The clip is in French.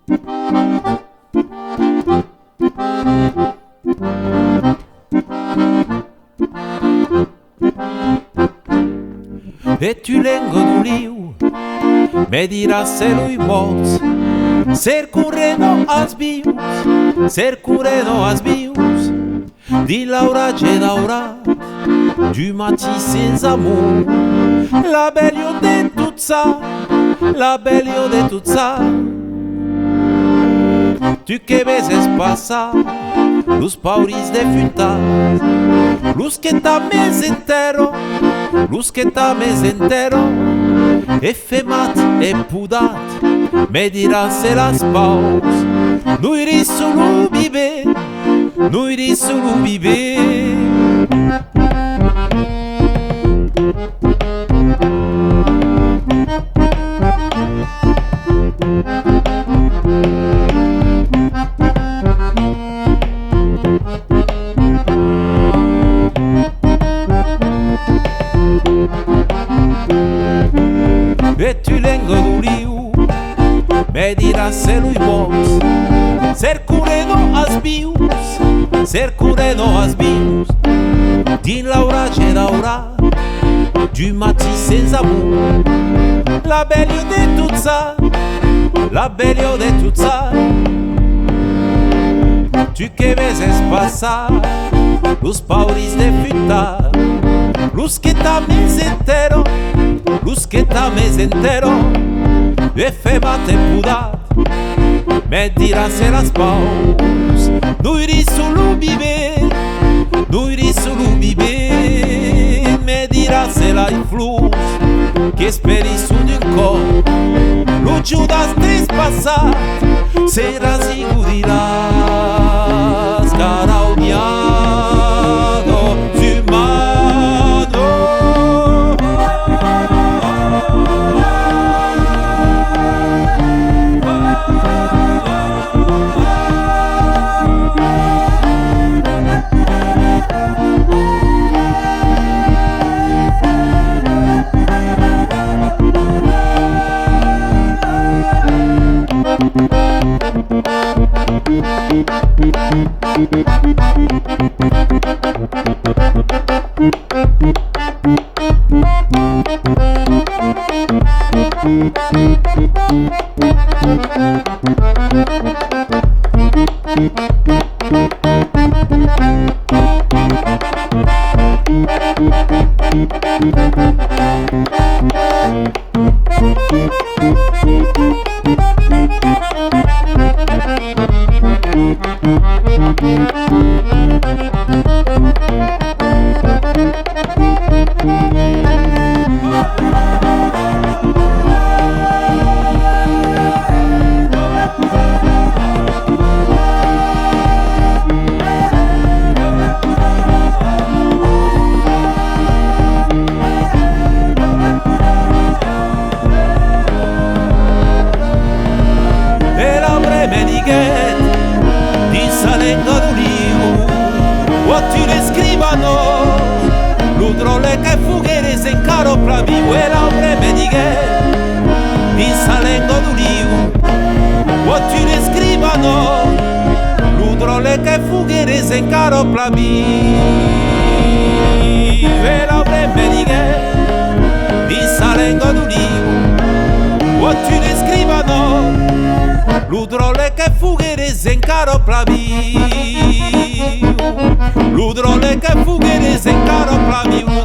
E tu lengo do liu, me dirás se lui morts, ser curreno as bius, ser curreno as bius, di Laura Gedaura, du mati sans amour, la belle de tout ça, la belle de tout ça. Tu que vezes passa, los pauris de futa, los que tames entero, los que tames entero, e femat e pudat, me dirás se las paus, nu iris solo vive, nu iris solo vive. E tu lengo do liu, me dirás se lui morts, ser curreno as bius, ser curreno as bius, din Laura Gedaura, du mati sans amour, la belle de tout ça, la belle de tout ça. Tu que vezes passa, los pauris de futa, los que tames entero, los que tames entero, e femat e pudat, me dirás se las paus, nu iris solo vive, nu iris solo vive, me dirás se la flus, que esperis d'un cor, lo Judas trespassat, serás y dirás, cara odiado, humano. L'udrole che fugheres en caro plaviu e l'ombre me diguet di salengo d'uliu o tu ne scrivano l'udrole che fugheres en caro plaviu e l'ombre me diguet di salengo d'uliu o tu ne scrivano l'udrole che fugheres en caro plaviu l'udrole che fugheres en caro plaviu.